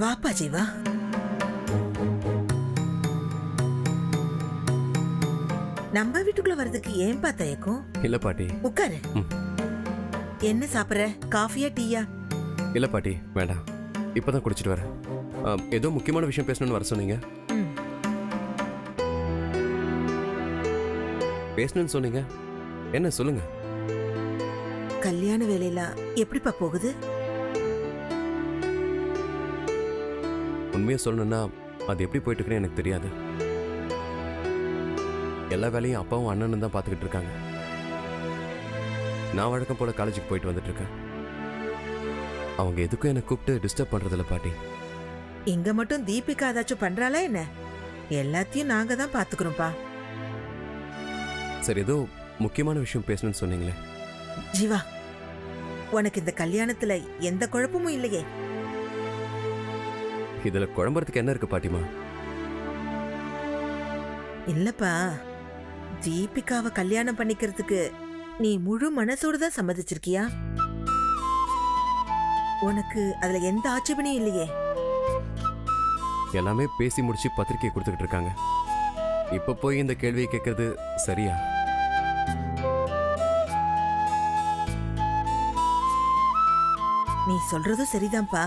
வாப்பா ஜீவா. நம்ம வீட்டுக்குள்ள வர்றதுக்கு ஏன்பா தயக்கம்? இல்ல பாட்டி. உட்காரு. என்ன சாப்பிடுற? காஃபியா டீயா? இல்ல பாட்டி, வேண்டாம். இப்பதான் குடிச்சிட்டு வரேன். ஏதோ முக்கியமான விஷயம் பேசணும்னு வர சொன்னீங்க. பேசணும்னு சொன்னீங்க, என்ன சொல்லுங்க. கல்யாண வேலையெல்லாம் எப்படிப்பா போகுது? உண்மையை சொல்லணும்னா அது எப்படி போயிட்டு இருக்குன்னு எனக்கு தெரியாது. எல்லா வேலையும் அப்பாவும் அண்ணனும் தான் பார்த்துக்கிட்டு இருக்காங்க. நான் வழக்கம் போல காலேஜுக்கு போயிட்டு வந்துட்டு இருக்கேன். அவங்க எதுக்கும் என்னை கூப்பிட்டு டிஸ்டர்ப் பண்றதில்ல பாட்டி. இங்க மட்டும் தீபிகா ஏதாச்சும் பண்றாளா என்ன? எல்லாத்தையும் நாங்க தான் பாத்துக்கிறோம்ப்பா. சரி, ஏதோ முக்கியமான விஷயம் பேசணும்னு சொன்னீங்களே. ஜீவா, உனக்கு இந்த கல்யாணத்துல எந்த குழப்பமும் இல்லையே? இதுல குழம்புறதுக்கு என்ன இருக்கு பாட்டிமா? இல்லப்பா, தீபிகாவை கல்யாணம் பண்ணிக்கிறதுக்கு நீ முழு மனசோடு தான் சம்மதிச்சிருக்கியா? உனக்கு அதுல எந்த ஆட்சேபனையும் இல்லையே? எல்லாமே பேசி முடிச்சு பத்திரிக்கை கொடுத்துக்கிட்டு இருக்காங்க. இப்ப போய் இந்த கேள்வியை கேட்கறது சரியா? நீ சொல்றதும் சரிதான்ப்பா.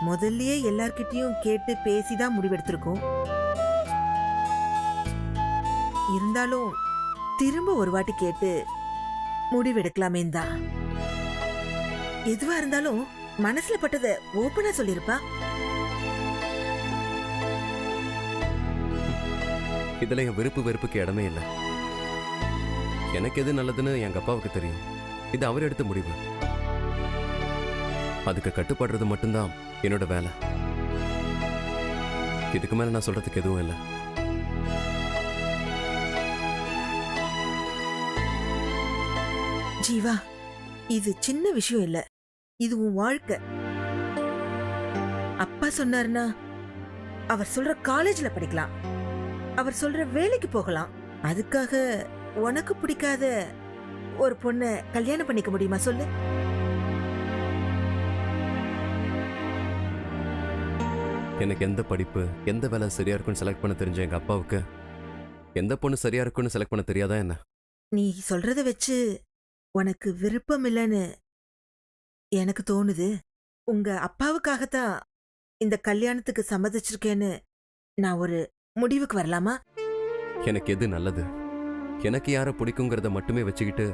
முதல்லயே எல்லார்கிட்டயும் கேட்டு பேசிதான் முடிவெடுத்திருக்கோம். இருந்தாலும் திரும்ப ஒரு வாட்டி கேட்டு முடிவெடுக்கலாமே தான். எதுவா இருந்தாலும் மனசுல பட்டத ஓப்பனா சொல்லிருப்பா. இதுல என் விருப்பு வெறுப்புக்கு இடமே இல்லை. எனக்கு எது நல்லதுன்னு எங்க அப்பாவுக்கு தெரியும். இது அவர் எடுத்த முடிவு. அதுக்கு கட்டுப்படுறது மட்டும்தான் என்னோட வேலை. இதுக்கு மேல நான் சொல்றதுக்கு எதுவும் இல்லை. ஜீவா, இது சின்ன விஷயம் இல்ல, இது உன் வாழ்க்கை. அப்பா சொன்னாருன்னா அவர் சொல்ற காலேஜ்ல படிக்கலாம், அவர் சொல்ற வேலைக்கு போகலாம். அதுக்காக உனக்கு பிடிக்காத ஒரு பொண்ணை கல்யாணம் பண்ணிக்க முடியுமா சொல்லு? எனக்கு எந்த படிப்பு எந்த வேலை சரியா இருக்குன்னு செலக்ட் பண்ண தெரிஞ்ச எங்க அப்பாவுக்கு எந்த பொண்ணு சரியா இருக்குன்னு செலக்ட் பண்ண தெரியாதா என்ன? நீ சொல்றத வச்சு உனக்கு விருப்பம் இல்லைன்னு எனக்கு தோணுது. உங்க அப்பாவுக்காகத்தான் இந்த கல்யாணத்துக்கு சம்மதிச்சிருக்கேன்னு நான் ஒரு முடிவுக்கு வரலாமா? எனக்கு எது நல்லது, எனக்கு யாரை பிடிக்குங்கிறத மட்டுமே வச்சுக்கிட்டு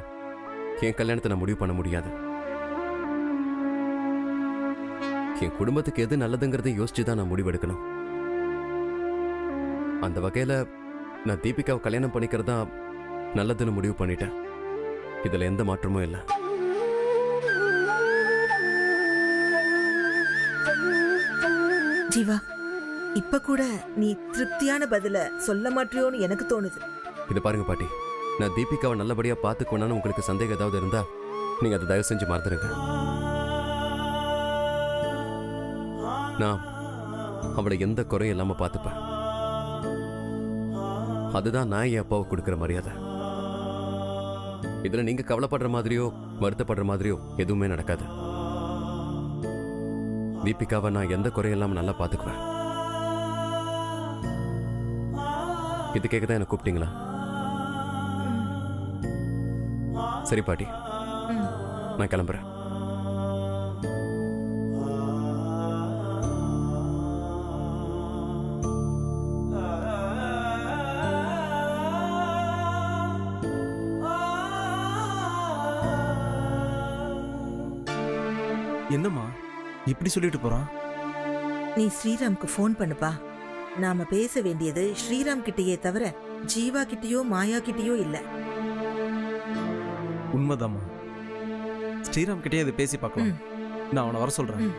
என் கல்யாணத்தை நான் முடிவு பண்ண முடியாது. என் குடும்பத்துக்கு எது நல்லதுங்கிறத யோசிச்சுதான் நான் முடிவெடுக்கணும். அந்த வகையில நான் தீபிகாவை கல்யாணம் பண்ணிக்கிறதா நல்லதுன்னு முடிவு பண்ணிட்டேன். இதுல எந்த மாற்றமும் இல்லை. ஜீவா, இப்ப கூட நீ திருப்தியான பதில சொல்ல மாட்டியோன்னு எனக்கு தோணுது. இது பாருங்க பாட்டி, நான் தீபிகாவை நல்லபடியா பார்த்துக்கணும்னு உங்களுக்கு சந்தேகம் ஏதாவது இருந்தா நீங்க அதை தயவு செஞ்சு மறந்துடுங்க. நான் அவளை எந்த குறையும் இல்லாம பார்த்துப்பேன். அதுதான் நான் என் அப்பாவை கொடுக்கிற மரியாதை. இதுல நீங்க கவலைப்படுற மாதிரியோ வருத்தப்படுற மாதிரியோ எதுவுமே நடக்காது. தீபிகாவை நான் எந்த குறையும் இல்லாம நல்லா பார்த்துக்குவேன். இது கேட்கதான் என்ன கூப்பிட்டீங்களா? சரி பாட்டி, நான் கிளம்புறேன். என்னம்மா இப்படி சொல்லிட்டு போறான்? நீ ஸ்ரீராம்க்கு ஃபோன் பண்ணுப்பா. நாம பேச வேண்டியது ஸ்ரீராம் கிட்டயே தவிர ஜீவா கிட்டயோ மாயா கிட்டயோ இல்ல. உண்மைதாம்மா. ஸ்ரீராம் கிட்டே அதை பேசி பார்க்கலாம். நான் அவனை வர சொல்றேன்.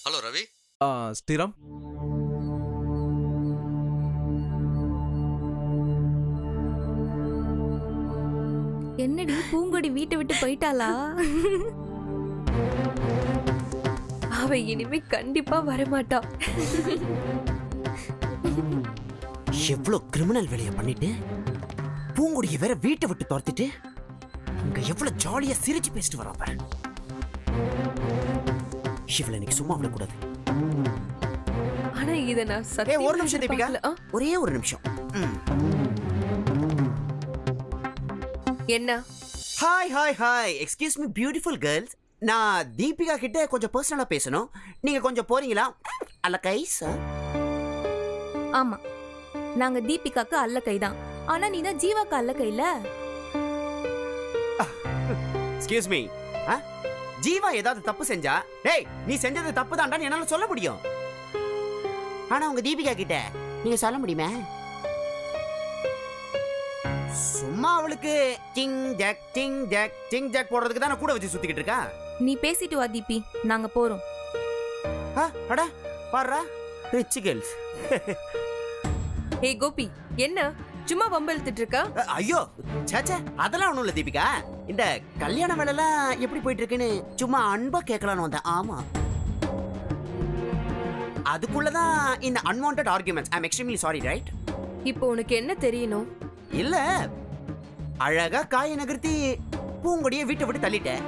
ஹலோ ரவி. ஸ்ரீராம், என்னடி பூங்கொடி வீட்டை விட்டு போயிட்டாளா? அவ இனிமே கண்டிப்பா வரமாட்டா. எவ்வளவு கிரிமினல் வேலையை பண்ணிட்டு பூங்குடியை வேற வீட்டை விட்டு துரத்திட்டு இங்க எவ்வளவு ஜாலியா சிரிச்சு பேசிட்டு வரான் பாரு. இவளை இன்னைக்கு சும்மா விடக்கூடாது. ஆனா இத நான் ஏய், சத்தியமா ஒரு நிமிஷம் தீபிகா, எதிர்பார்க்கல. ஒரே ஒரு நிமிஷம். என்ன hi hi hi, excuse me beautiful girls. நான் தீபிகா கிட்ட கொஞ்சம் பர்சனலா பேசணும். நீங்க கொஞ்சம் போறீங்களா? அல்ல கைஸ். ஆமா, நாங்க தீபிகாக்கு அல்ல கைதான். ஆனா நீ தான் ஜீவாக்கு அல்ல கைல. எக்ஸ்கியூஸ் மீ, ஜீவா ஏதாவது தப்பு செஞ்சா, டேய் நீ செஞ்சது தப்பு தான்டா என்னால சொல்ல முடியும். ஆனா உங்க தீபிகா கிட்ட நீங்க சொல்ல முடியுமே? சும்மா அவளுக்கு டிங் ஜாக் டிங் ஜாக் டிங் ஜாக் போடுறதுக்கு தான் நான் கூட வச்சு சுத்திக்கிட்டு இருக்கா. நீ பேசிட்டு வா தீபி, நாங்க போறோம். அட பாருடா, ரிச் கேர்ள்ஸ். ஏய் கோபி, என்ன சும்மா வம்பிழுத்துட்டு இருக்க? ஐயோ சேச்சே, அதெல்லாம் ஒண்ணும் இல்ல தீபிகா. இந்த கல்யாண வேலைலாம் எப்படி போயிட்டு இருக்குன்னு சும்மா அன்பா கேட்கலான்னு வந்தேன். ஆமா, அதுக்குள்ளதான் இந்த unwanted arguments. I am extremely sorry, right? இப்போ உனக்கு என்ன தெரியணும்? இல்ல, அழகா காயை நகர்த்தி பூங்கொடியை வீட்டை விட்டு தள்ளிட்டேன்.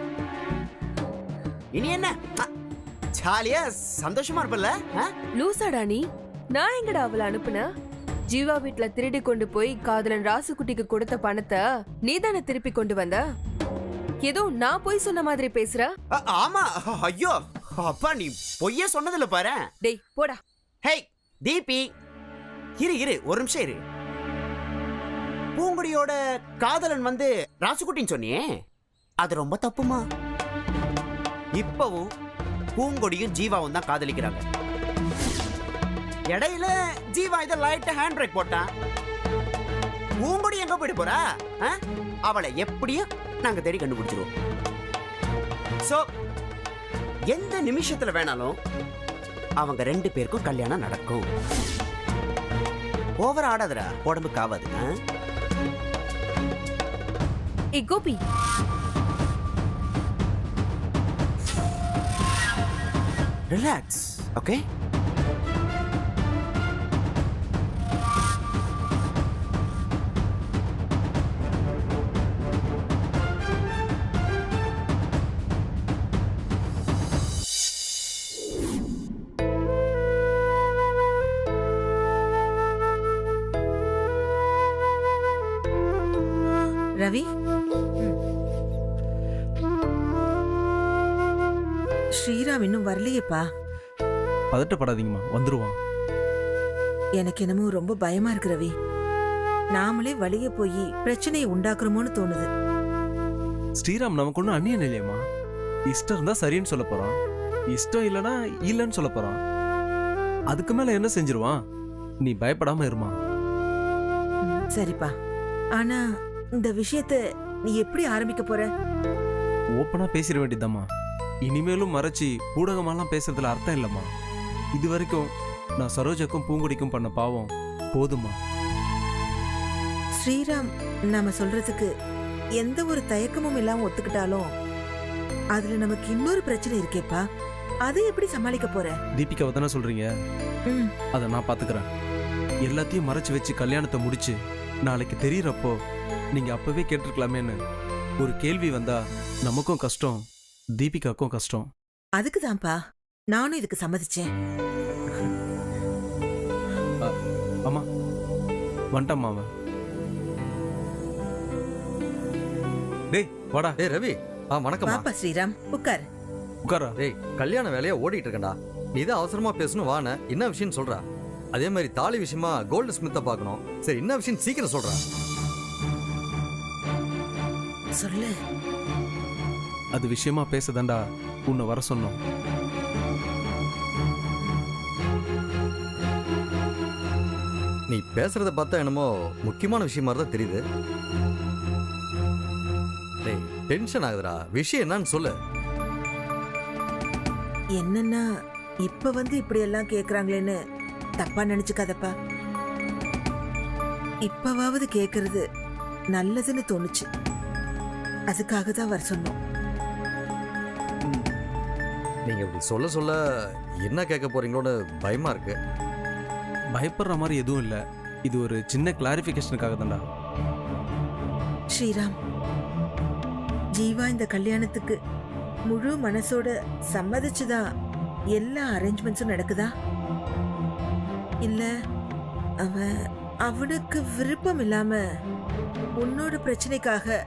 இனி என்ன, ஜாலியா சந்தோஷமா இருப்பல்ல? லூசாடா நீ? நான் எங்கடா அவளை அனுப்புன? ஜீவா வீட்ல திருடி கொண்டு போய் காதலன் ராசுகுட்டிக்கு கொடுத்த பணத்தை நீதானே திருப்பி கொண்டு வந்த? ஏதோ நான் போய் சொன்ன மாதிரி பேசுற? ஆமா. ஐயோ அப்பா, நீ பொய்யே சொன்னதில்ல பாரு. டேய் போடா. ஹேய் தீபி, இரு ஒரு நிமிஷம் இரு. பூங்குடியோட காதலன் வந்து ராசுகுட்டின்னு சொன்னியே, அது ரொம்ப தப்புமா. இப்பவும் பூங்கொடியும் ஜீவாவும் தான் காதலிக்கிறாங்க. இடையில ஜீவா இத லைட்டா ஹேண்ட் பிரேக் போட்டான். பூங்கொடி எங்க போயிட்டு போறா? அவளை எப்படியும் நாங்க தேடி கண்டுபிடிச்சிருவோம். சோ எந்த நிமிஷத்துல வேணாலும் அவங்க ரெண்டு பேருக்கும் கல்யாணம் நடக்கும். ஓவர் ஆடாதடா, உடம்புக்கு ஆகாது. ஏய் கோபி, ரிலாக்ஸ், ஓகே? ரவி, ஸ்ரீராம் இன்னும் வரலையேப்பா. பதட்டப்படாதீங்கம்மா, வந்துருவான். எனக்கு என்னமோ ரொம்ப பயமா இருக்கு ரவி. நாமளே வழிய போய் பிரச்சனையை உண்டாக்குறோமோன்னு தோணுது. ஸ்ரீராம் நமக்கு ஒன்றும் அந்நியன் இல்லையம்மா. இஷ்டம் இருந்தா சரின்னு சொல்ல போறான், இஷ்டம் இல்லைன்னா இல்லைன்னு சொல்ல போறான். அதுக்கு மேல என்ன செஞ்சிருவான்? நீ பயப்படாம இருமா. சரிப்பா, ஆனா இந்த விஷயத்த நீ எப்படி ஆரம்பிக்க போற? ஓப்பனா பேசிட வேண்டியதாம்மா. இனிமேலும் மறைச்சி ஊடகமாலாம் பேசுறதுல அர்த்தம் இல்லம்மா. இது வரைக்கும் நான் சரோஜாக்கும் பூங்குடிக்கும் பண்ண பாவம் போதுமா. ஸ்ரீராம் நாம சொல்றதுக்கு எந்த ஒரு தயக்கமும் இல்லாம ஒத்துக்கிட்டாலும் அதுல நமக்கு இன்னொரு பிரச்சனை இருக்கேப்பா. அதை எப்படி சமாளிக்க போற? தீபிகாவை தானே சொல்றீங்க? ம், அதை நான் பாத்துக்கிறேன். எல்லாத்தையும் மறைச்சு வச்சு கல்யாணத்தை முடிச்சு நாளைக்கு தெரியறப்போ நீங்க அப்பவே கேட்டிருக்கலாமேன்னு ஒரு கேள்வி வந்தா நமக்கும் கஷ்டம், தீபிகாக்கும் கஷ்டம். அதுக்குதான்ப்பா நானும் இதுக்கு சம்மதிச்சேன். ஆமா, வந்துட்டான் மாமா. டேய் வாடா. டேய் ரவி, வணக்கம்மா. பாப்பா ஸ்ரீராம், உட்கார். உட்காரா. டேய், கல்யாண வேலையா ஓடிட்டு இருக்கேன்டா. நீ தான் அவசரமா பேசணும் வான. என்ன விஷயம் சொல்றா? அதே மாதிரி தாலி விஷயமா கோல்டு ஸ்மித்தை பார்க்கணும். சரி, என்ன விஷயம் சீக்கிரம் சொல்றா. சொல்லு. அது விஷயமா பேசதாண்டா உன்னை வர சொன்னோம். நீ பேசுறத பார்த்தா என்னமோ முக்கியமான விஷயம் மாதிரி தான் தெரியுது. டேய், டென்ஷன் ஆகுதுடா. விஷயம் என்னன்னு சொல்லு. என்னன்னா இப்ப வந்து இப்படி எல்லாம் கேக்குறாங்களேன்னு தப்பா நினைச்சுக்காதப்பா. இப்பவாவது கேக்குறது நல்லதுன்னு தோணுச்சு. அதுக்காக தான் வர சொன்னோம். நீங்க இப்படி சொல்ல சொல்ல என்ன கேட்க போறீங்களோன்னு பயமா இருக்கு. பயப்படுற மாதிரி எதுவும் இல்லை. இது ஒரு சின்ன கிளாரிஃபிகேஷனுக்காக தான்டா. ஸ்ரீராம், ஜீவா இந்த கல்யாணத்துக்கு முழு மனசோட சம்மதிச்சுதான் எல்லா அரேஞ்ச்மெண்ட்ஸும் நடக்குதா? இல்ல அவனுக்கு விருப்பம் இல்லாம உன்னோட பிரச்சனைக்காக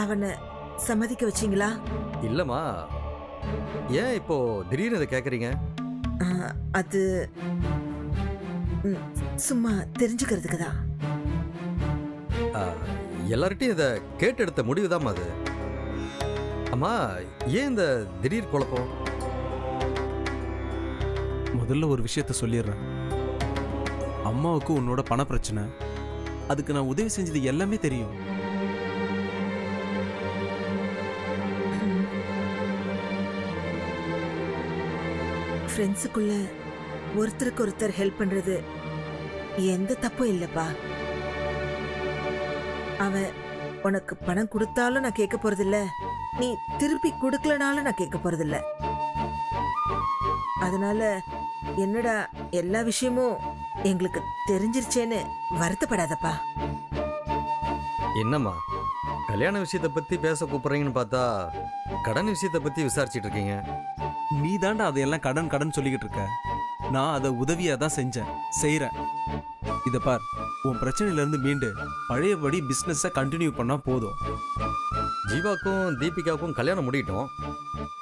அவனை சம்மதிக்க வச்சீங்களா? இல்லம்மா, ஏன் இப்போ திடீர்னு இதை கேக்குறீங்க? அது சும்மா தெரிஞ்சுக்கிறதுக்கு தான். எல்லார்ட்டையும் இதை கேட்டு எடுத்த முடிவுதாம்மா அது. அம்மா, ஏன் இந்த திடீர் குழப்பம்? முதல்ல ஒரு விஷயத்த சொல்லிடுறேன். அம்மாவுக்கு உன்னோட பண பிரச்சனை, அதுக்கு நான் உதவி செஞ்சது எல்லாமே தெரியும். ஃப்ரெண்ட்ஸுக்குள்ள ஒருத்தருக்கு ஒருத்தர் ஹெல்ப் பண்றது எந்த தப்பும் இல்லப்பா. அவன் உனக்கு பணம் கொடுத்தாலும் நான் கேட்க போறதில்ல, நீ திருப்பி கொடுக்கலனாலும் நான் கேட்க போறதில்ல. அதனால என்னடா எல்லா விஷயமும் எங்களுக்கு தெரிஞ்சிருச்சேன்னு வருத்தப்படாதப்பா. என்னம்மா, கல்யாண விஷயத்தை பத்தி பேச கூப்பிடுறீங்கன்னு பார்த்தா கடன் விஷயத்தை பத்தி விசாரிச்சிட்டு இருக்கீங்க. நீ தாண்டா அதையெல்லாம் கடன் கடன் சொல்லிக்கிட்டு இருக்க. நான் அதை உதவியா தான் செய்றேன். இத பார், உன் பிரச்சனையில இருந்து மீண்டு பழையபடி பிசினஸ கண்டினியூ பண்ணா போதும். ஜீவாக்கும் தீபிகாவுக்கும் கல்யாணம் முடியட்டும்,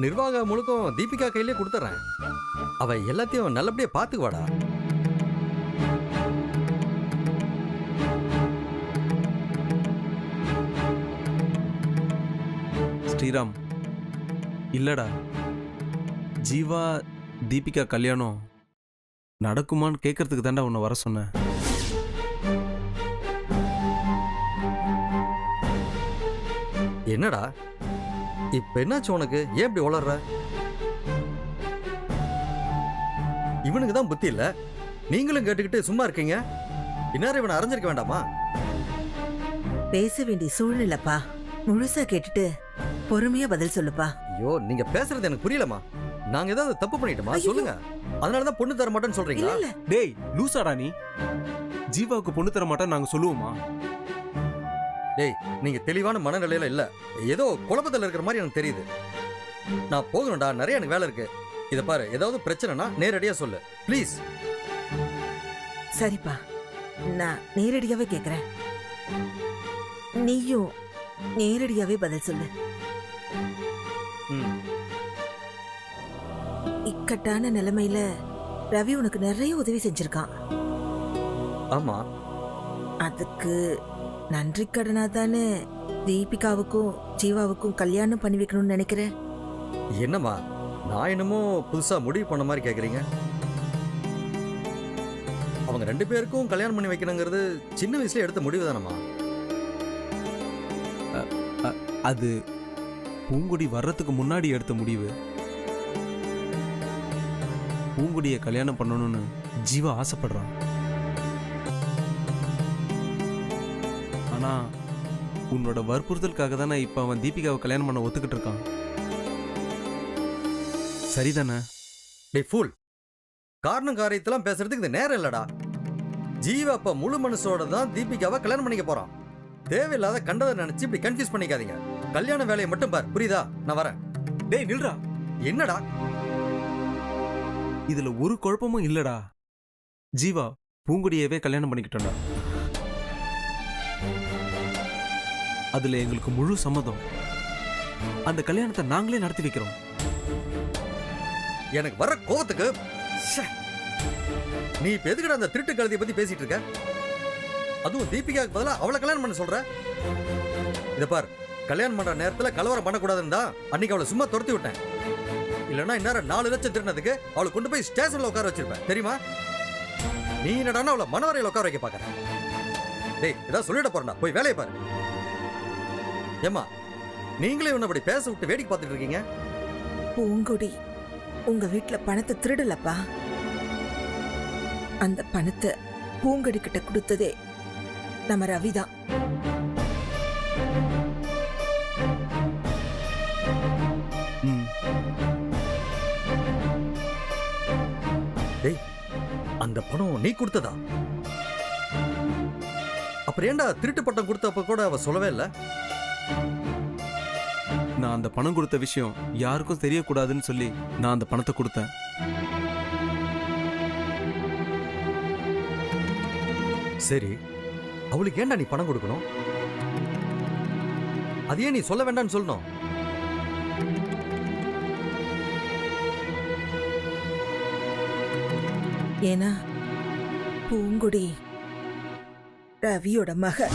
நிர்வாக முழுக்கும் தீபிகா கையிலே கொடுத்துறேன். அவ எல்லாத்தையும் நல்லபடியா பாத்துக்குவாடா. ஸ்ரீராம், இல்லடா, ஜீவா தீபிகா கல்யாணம் நடக்குமான்னு கேட்கறதுக்கு தாண்டா உன்னை வர சொன்னேன். என்னடா இப்ப என்னாச்சு உனக்கு? ஏன் இப்படி உளர்ற? இவனுக்கு தான் புத்தி இல்ல, நீங்களும் கேட்டுக்கிட்டு சும்மா இருக்கீங்க. இன்னார இவனை அரைஞ்சிருக்க வேண்டாமா? பேச வேண்டிய சூழ்நிலைப்பா. முழுசா கேட்டுட்டு பொறுமையா பதில் சொல்லுப்பா. ஐயோ, நீங்க பேசுறது எனக்கு புரியலமா. நாங்க ஏதாவது தப்பு பண்ணிட்டோமா? ஐயோ. சொல்லுங்க. அதனாலதான் பொண்ணு தர மாட்டேன்னு சொல்றீங்களா? இல்ல டேய் லூசாடா நீ. ஜீவாவுக்கு பொண்ணு தர மாட்டேன் நாங்க சொல்லுவோமா? டேய், நீங்க தெளிவான மனநிலையில இல்ல, ஏதோ குழப்பத்துல இருக்கிற மாதிரி எனக்கு தெரியுது. நான் போகணும்டா, நிறைய எனக்கு வேலை இருக்கு. இத பாரு, ஏதாவது பிரச்சனைனா நேரடியா சொல்லு ப்ளீஸ். சரிப்பா, நான் நேரடியாவே கேக்குறேன். நீயும் நேரடியாவே பதில் சொல்லு. இக்கட்டான நிலைமையில ரவி உனக்கு நிறைய உதவி செஞ்சிருக்கான். ஆமா, அதுக்கு நன்றி கடனா தானே தீபிகாவுக்கும் ஜீவாவுக்கும் கல்யாணம் பண்ணி வைக்கணும்னு நினைக்கிறேன். என்னம்மா, நான் என்னமோ புதுசா முடிவு பண்ண மாதிரி கேக்குறீங்க? அவங்க 2 பேருக்கும் கல்யாணம் பண்ணி வைக்கணுங்கிறது சின்ன வயசுல எடுத்த முடிவு தானம்மா. அது பூங்குடி வர்றதுக்கு முன்னாடி எடுத்த முடிவு. பூங்குடியை கல்யாணம் பண்ணணும்னு ஜீவா ஆசைப்படுறான். ஆனா உன்னோட வற்புறுத்தலுக்காக தானே இப்ப அவன் தீபிகாவை கல்யாணம் பண்ண ஒத்துக்கிட்டு இருக்கான். சரிதானே? டேய் ஃபூல், காரணம் காரியத்தெல்லாம் பேசுறதுக்கு இது நேரம் இல்லடா. ஜீவா அப்ப முழு மனசோட தான் தீபிகாவை கல்யாணம் பண்ணிக்க போறான். தேவையில்லாத கண்டதை நினைச்சு இப்படி கன்ஃபியூஸ் பண்ணிக்காதீங்க. கல்யாண வேலையை மட்டும் பார், புரியுதா? நான் வரேன். டேய் நில்றா. என்னடா இதுல ஒரு குழப்பமும் இல்லடா. ஜீவா பூங்குடியவே கல்யாணம் பண்ணிக்கிட்டோம்டா. அதுல எங்களுக்கு முழு சம்மதம். அந்த கல்யாணத்தை நாங்களே நடத்தி வைக்கிறோம். எனக்கு வர கோவத்துக்கு ச்சே. நீ இப்ப எதுக்குடா அந்த திருட்டு கழுதியை பத்தி பேசிட்டு இருக்க? அதுவும் தீபிகாவுக்கு பதிலா அவளை கல்யாணம் பண்ண சொல்ற? இத பார், கல்யாணம் பண்ற நேரத்துல கலவரம் பண்ணக்கூடாதுன்னு தான் அன்னைக்கு அவளை சும்மா துரத்தி விட்டேன். இல்லன்னா இந்நேரம் 4 லட்சம் திருடினதுக்கு அவளை கொண்டு போய் ஸ்டேஷன்ல உட்கார வச்சிருப்பேன், தெரியுமா? நீ என்னடானா அவளை மனவரையில உட்கார வைக்க பாக்குற? டேய், ஏதாவது சொல்லிட போறா, போய் வேலையை பாரு. ஏமா, நீங்களே இவனை அப்படி பேச விட்டு வேடிக்கை பார்த்துட்டு இருக்கீங்க? பூங்குடி உங்க வீட்டுல பணத்தை திருடலப்பா. அந்த பணத்தை பூங்குடி கிட்ட கொடுத்ததே நம்ம ரவிதான். டேய், அந்த பணம் நீ கொடுத்ததா? அப்புறம் ஏன்டா திருட்டு பட்டம் கொடுத்தப்ப கூட அவ சொல்லவே இல்லை? நான் அந்த பணம் கொடுத்த விஷயம் யாருக்கும் தெரியக்கூடாதுன்னு சொல்லி நான் அந்த பணத்தை கொடுத்தேன். சரி, அவளுக்கு ஏன்டா நீ பணம் கொடுக்கணும்? அதையே நீ சொல்ல வேண்டாம்னு சொல்லணும். ஏன்னா பூங்குடி ரவியோட மக.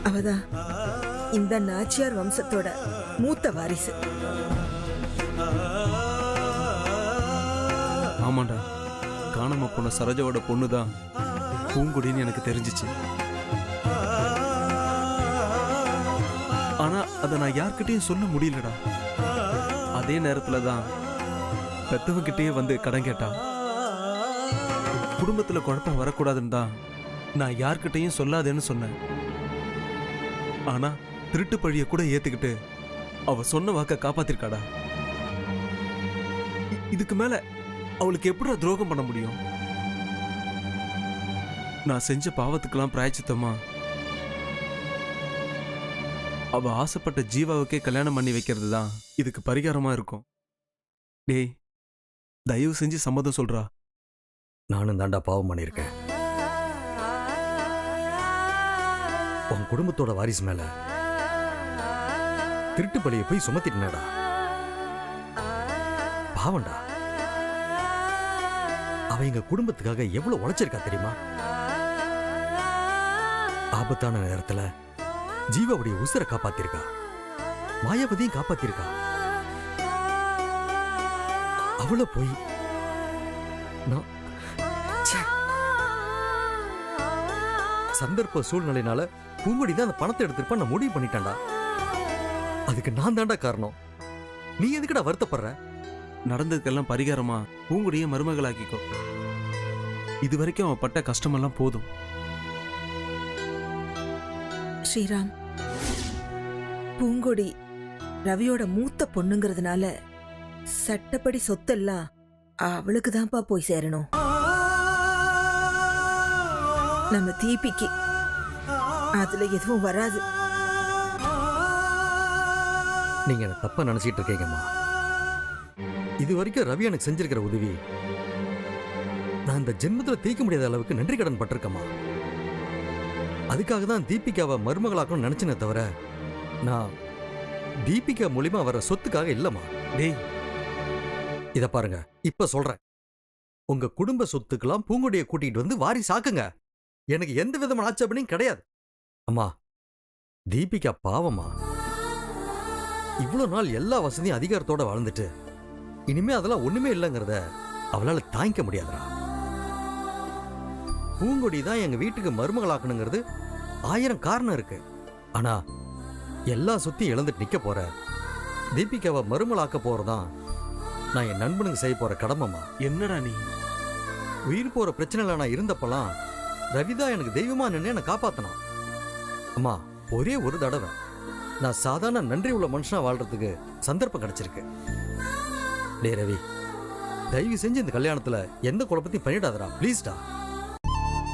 அவதான் இந்த நாச்சியார் வம்சத்தோட மூத்த வாரிசு. ஆமாண்டா, காணாம போன சரோஜாவோட பொண்ணு தான் பூங்குடின்னு எனக்கு தெரிஞ்சிச்சு. ஆனா அதை நான் யார்கிட்டயும் சொல்ல முடியலடா. அதே நேரத்துல தான் பெத்தவங்கிட்டயே வந்து கடன் கேட்டா. குடும்பத்துல குழப்பம் வரக்கூடாதுன்னு தான் நான் யார்கிட்டயும் சொல்லாதேன்னு சொன்னேன். ஆனா திருட்டு பழிய கூட ஏத்துக்கிட்டு அவ சொன்ன வாக்க காப்பாத்திருக்காடா. இதுக்கு மேல அவளுக்கு எப்படி துரோகம் பண்ண முடியும்? நான் செஞ்ச பாவத்துக்கெல்லாம் பிராயச்சித்தமா அவ ஆசைப்பட்ட ஜீவாவுக்கே கல்யாணம் பண்ணி வைக்கிறது தான் இதுக்கு பரிகாரமா இருக்கும். டேய், தயவு செஞ்சு சம்மதம் சொல்றா. நானும் தாண்டா பாவம் பண்ணியிருக்கேன். உன் குடும்பத்தோட வாரிசு மேல திருட்டு பழியை போய் சுமத்திட்டனடா. பாவம்டா. அவ எங்க குடும்பத்துக்காக எவ்வளவு உழைச்சிருக்கா தெரியுமா? ஆபத்தான நேரத்துல ஜீவாவுடைய உசுரை காப்பாத்திருக்கா, மாயாவதியும் காப்பாத்திருக்கா. அவளை போய் நான் சந்தர்ப்ப சூழ்நிலையினால பூங்குடி தான் அந்த பணத்தை எடுத்துருப்பா நான் முடிவு பண்ணிட்டேன்டா. அதுக்கு நான் தாண்டா காரணம். நீ எதுக்குடா வருத்தப்படுற? நடந்ததுக்கெல்லாம் பரிகாரமா பூங்குடியை மருமகளாக்கிக்கோ. இது வரைக்கும் அவன் பட்ட கஷ்டமெல்லாம் போதும். ஸ்ரீராம், பூங்கொடி ரவியோட மூத்த பொண்ணுங்கிறதுனால சட்டப்படி சொத்தெல்லாம் அவளுக்கு தான்ப்பா போய் சேரணும். நம்ம தீபிக்கு அதுல எதுவும் வராது. நீங்க என்ன தப்பா நினைச்சிட்டு இருக்கீங்கம்மா. இது வரைக்கும் ரவி எனக்கு செஞ்சிருக்கிற உதவி நான் இந்த ஜென்மத்துல தீர்க்க முடியாத அளவுக்கு நன்றி கடன் பட்டிருக்கம்மா. அதுக்காக தான் தீபிகாவை மருமகளாக்கணும்னு நினைச்சனே தவிர நான் தீபிகா மூலியமா வர சொத்துக்காக இல்லம்மா. டேய், இத பாருங்க, இப்ப சொல்றேன். உங்க குடும்ப சொத்துக்கெல்லாம் பூங்குடியை கூட்டிட்டு வந்து வாரிசாக்குங்க. எனக்கு எந்த விதமான ஆட்சேபனையும் கிடையாது. அம்மா, தீபிகா பாவம்மா. இவ்வளவு நாள் எல்லா வசதியும் அதிகாரத்தோட வாழ்ந்துட்டு இனிமே அதெல்லாம் ஒண்ணுமே இல்லைங்கிறத அவளால தாங்கிக்க முடியாதுடா. பூங்கொடி தான் எங்க வீட்டுக்கு மருமகளாக்கணுங்கிறது 1000 காரணம் இருக்கு. ஆனா எல்லா சொத்தையும் இழந்துட்டு நிக்க போற தீபிகாவை மருமகளாக்க போறதான் நான் என் நண்பனுக்கு செய்ய போற கடமைமா. என்னடா நீ? உயிர் போற பிரச்சனைல நான் இருந்தப்பெல்லாம் ரவிதா எனக்கு தெய்வமா நின்று என்னை காப்பாத்தனான். அம்மா, ஒரே ஒரு தடவை நான் சாதாரண நன்றி உள்ள மனுஷனா வாழ்றதுக்கு சந்தர்ப்பம் கிடைச்சிருக்கு. டே ரவி, தயவு செஞ்சு இந்த கல்யாணத்துல எந்த குழப்பத்தையும் பண்ணிடாதடா, ப்ளீஸ்டா.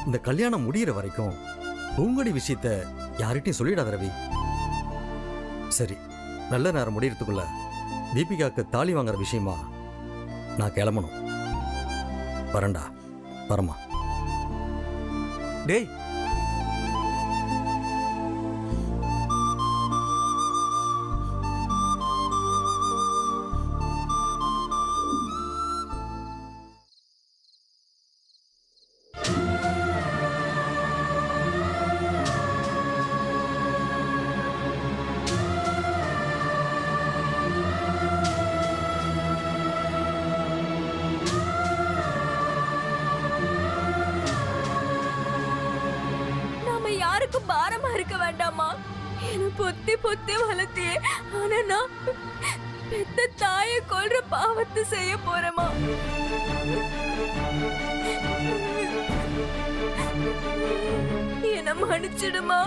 இந்த கல்யாணம் முடியிற வரைக்கும் பூங்கொடி விஷயத்த யார்கிட்டையும் சொல்லிடாத ரவி. சரி, நல்ல நேரம் முடியறதுக்குள்ள தீபிகாக்கு தாலி வாங்குற விஷயமா நான் கிளம்பணும். வரண்டா, வரமா. டேய், யாருக்கும் பாரமா இருக்க வேண்டாமா? என்ன பொத்தி பொத்தி வளர்த்தியே, ஆனா நான் பெத்த தாயை கொல்ற பாவத்தை செய்ய போறேமா? என்ன மன்னிச்சிடுமா.